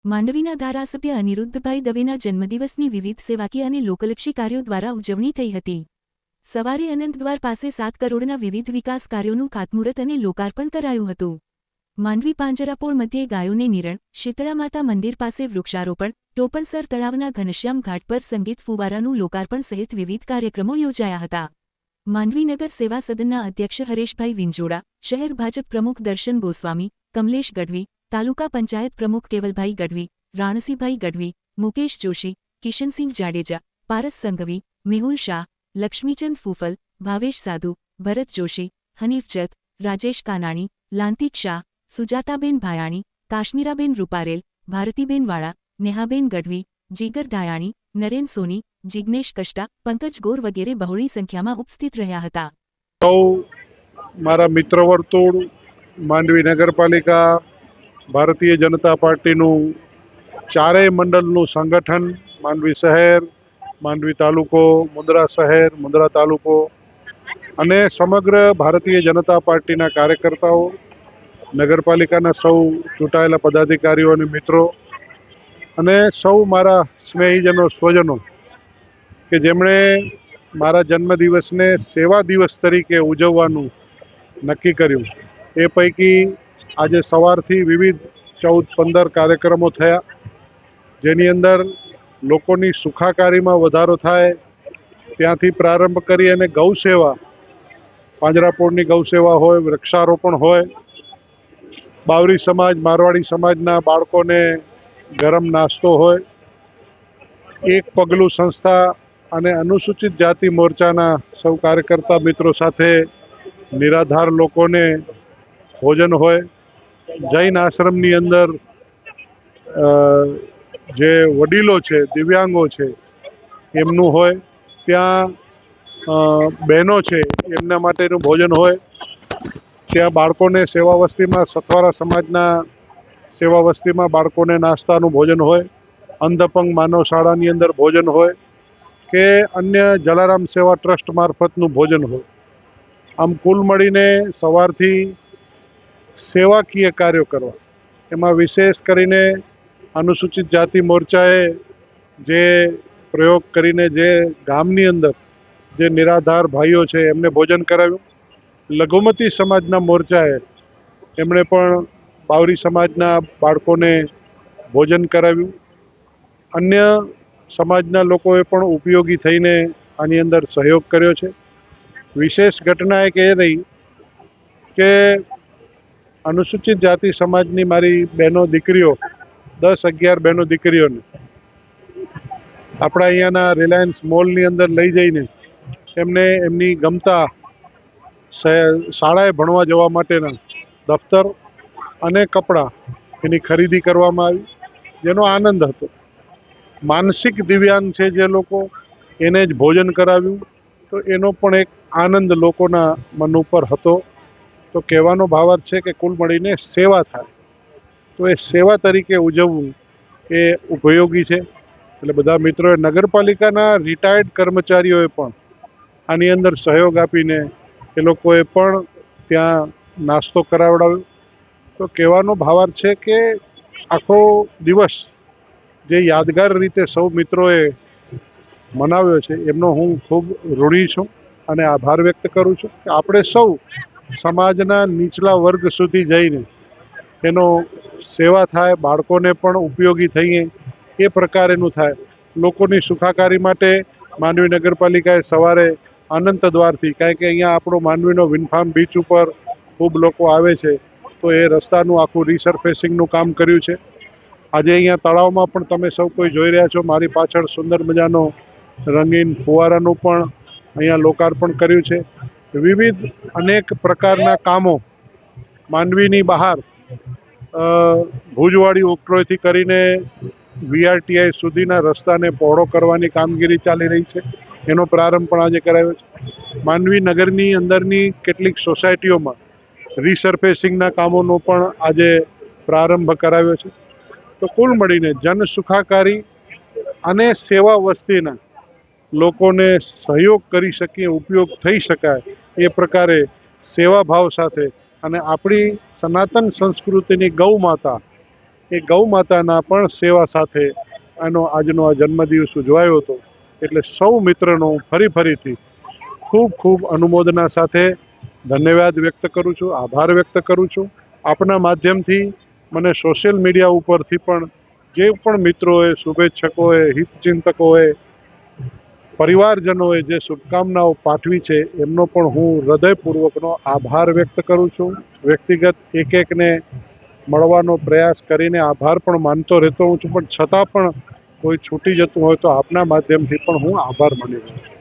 માંડવીના ધારાસભ્ય અનિરુદ્ધભાઈ દવેના જન્મદિવસની વિવિધ સેવાકીય અને લોકલક્ષી કાર્યો દ્વારા ઉજવણી થઈ હતી। સવારે અનંતદ્વાર પાસે 7 કરોડના વિવિધ વિકાસ કાર્યોનું ખાતમુહૂર્ત અને લોકાર્પણ કરાયું હતું। માંડવી પાંજરાપોળ મધ્યે ગાયોને નિરણ, શીતળા માતા મંદિર પાસે વૃક્ષારોપણ, ટોપણસર તળાવના ઘનશ્યામ ઘાટ પર સંગીત ફુવારાનું લોકાર્પણ સહિત વિવિધ કાર્યક્રમો યોજાયા હતા। માંડવી નગર સેવા સદનના અધ્યક્ષ હરેશભાઈ વિંજોડા, શહેર ભાજપ પ્રમુખ દર્શન ગોસ્વામી, કમલેશ ગઢવી, તાલુકા પંચાયત પ્રમુખ કેવલભાઈ ગઢવી, રાણસીભાઈ ગઢવી, મુકેશ જોશી, કિશનસિંહ જાડેજા, પારસ સંઘવી, મેહુલ શાહ, લક્ષ્મીચંદ ફૂફલ, ભાવેશ સાધુ, ભરત જોશી, હનીફ જત, રાજેશ કાનાણી, લાંતિક શાહ, સુજાતાબેન ભાયાણી, કાશ્મીરાબેન રૂપારેલ, ભારતીબેન વાળા, નેહાબેન ગઢવી, જીગર ધાયાણી, નરેન સોની, જિગ્નેશ કષ્ટા, પંકજ ગોર વગેરે બહોળી સંખ્યામાં ઉપસ્થિત રહ્યા હતા। મારા મિત્ર વર્તુળ, માંડવી નગરપાલિકા, ભારતીય જનતા પાર્ટીનું ચારેય મંડળનું સંગઠન, માંડવી શહેર, માંડવી તાલુકો, મુંદ્રા શહેર, મુંદ્રા તાલુકો અને સમગ્ર ભારતીય જનતા પાર્ટીના કાર્યકર્તાઓ, નગરપાલિકાના સૌ ચૂંટાયેલા પદાધિકારીઓ અને મિત્રો અને સૌ મારા સ્નેહીજનો, સ્વજનો કે જેમણે મારા જન્મદિવસને સેવા દિવસ તરીકે ઉજવવાનું નક્કી કર્યું। એ પૈકી આજે સવારથી વિવિધ 14-15 કાર્યક્રમો થયા, જેની અંદર લોકોની સુખાકારીમાં વધારો થાય ત્યાંથી પ્રારંભ કરી અને ગૌસેવા, પાંજરાપોળની ગૌસેવા હોય, વૃક્ષારોપણ હોય, બાવરી સમાજ, મારવાડી સમાજના બાળકોને ગરમ નાસ્તો હોય, એક પગલું સંસ્થા અને અનુસૂચિત જાતિ મોરચાના સૌ કાર્યકર્તા મિત્રો સાથે નિરાધાર લોકોને ભોજન હોય, જૈન આશ્રમની અંદર જે વડીલો છે, દિવ્યાંગો છે એમનું હોય, ત્યાં બહેનો છે એમના માટેનું ભોજન હોય, ત્યાં બાળકોને સેવા વસ્તીમાં, સથવારા સમાજના સેવા વસ્તીમાં બાળકોને નાસ્તાનું ભોજન હોય, અંધપંગ માનવ શાળાની અંદર ભોજન હોય કે અન્ય જલારામ સેવા ટ્રસ્ટ મારફતનું ભોજન હોય। આમ કુલ મળીને સવારથી સેવાકીય કાર્યો કરવા, એમાં વિશેષ કરીને અનુસૂચિત જાતિ મોરચાએ જે પ્રયોગ કરીને જે ગામની અંદર જે નિરાધાર ભાઈઓ છે એમને ભોજન કરાવ્યું, લઘુમતી સમાજના મોરચાએ એમણે પણ બાવરી સમાજના બાળકોને ભોજન કરાવ્યું, અન્ય સમાજના લોકોએ પણ ઉપયોગી થઈને આની અંદર સહયોગ કર્યો છે। વિશેષ ઘટના એક એ રહી કે અનુસૂચિત જાતિ સમાજની મારી બહેનો દીકરીઓ, 10-11 બહેનો દીકરીઓને આપણા અહીંયાના રિલાયન્સ મોલની અંદર લઈ જઈને એમને એમની ગમતા શાળાએ ભણવા જવા માટેના દફતર અને કપડાં એની ખરીદી કરવામાં આવી, જેનો આનંદ હતો। માનસિક દિવ્યાંગ છે જે લોકો, એને જ ભોજન કરાવ્યું, તો એનો પણ એક આનંદ લોકોના મન ઉપર હતો। તો કહેવાનો ભાવાર્થ છે કે કુલ મળીને સેવા થાય, તો એ સેવા તરીકે ઉજવવું એ ઉપયોગી છે। એટલે બધા મિત્રોએ, નગરપાલિકાના રિટાયર્ડ કર્મચારીઓએ પણ આની અંદર સહયોગ આપીને એ લોકોએ પણ ત્યાં નાસ્તો કરાવડાવ્યો। તો કહેવાનો ભાવાર્થ છે કે આખો દિવસ જે યાદગાર રીતે સૌ મિત્રોએ મનાવ્યો છે એમનો હું ખૂબ ઋણી છું અને આભાર વ્યક્ત કરું છું કે આપણે સૌ સમાજના નીચલા વર્ગ સુધી જઈને એનો સેવા થાય, બાળકોને પણ ઉપયોગી થઈએ એ પ્રકારેનું થાય। લોકોની સુખાકારી માટે માંડવી નગરપાલિકાએ સવારે અનંત દ્વારથી, કારણ કે અહીંયા આપણો માંડવીનો વિનફાર્મ બીચ ઉપર ખૂબ લોકો આવે છે, તો એ રસ્તાનું આખું રિસર્ફેસિંગનું કામ કર્યું છે। આજે અહીંયા તળાવમાં પણ તમે સૌ કોઈ જોઈ રહ્યા છો, મારી પાછળ સુંદર મજાનો રંગીન ફુવારાનું પણ અહીંયા લોકાર્પણ કર્યું છે। વિવિધ અનેક પ્રકારના કામો માંડવીની બહાર ભુજવાડી ઓક્ટ્રોયથી કરીને VRTI સુધીના રસ્તાને પહોળો કરવાની કામગીરી ચાલી રહી છે, એનો પ્રારંભ પણ આજે કરાયો છે। માંડવી નગરની અંદરની કેટલીક સોસાયટીઓમાં રિસર્ફેસિંગના કામોનો પણ આજે પ્રારંભ કરાવ્યો છે। તો કુલ મળીને જન સુખાકારી અને સેવા વસ્તીના લોકોને સહયોગ કરી શકીએ, ઉપયોગ થઈ શકાય એ પ્રકારે સેવાભાવ સાથે અને આપણી સનાતન સંસ્કૃતિની ગૌ માતા એ ગૌ માતાના પણ સેવા સાથે આજનો આ જન્મદિવસ ઉજવાયો હતો. એટલે સૌ મિત્રનો ફરીથી ખૂબ ખૂબ અનુમોદના સાથે ધન્યવાદ વ્યક્ત કરું છું, આભાર વ્યક્ત કરું છું. આપના માધ્યમથી મને સોશિયલ મીડિયા ઉપરથી પણ જે પણ મિત્રોએ, શુભેચ્છકોએ, હિતચિંતકોએ, પરિવારજનોએ જે શુભકામનાઓ પાઠવી છે એમનો પણ હું હૃદયપૂર્વકનો આભાર વ્યક્ત કરું છું. વ્યક્તિગત એકને મળવાનો પ્રયાસ કરીને આભાર પણ માનતો રહેતો હોઉં છું, પણ છતાં પણ કોઈ છૂટી જતું હોય તો આપના માધ્યમથી પણ હું આભાર માની લઉં છું.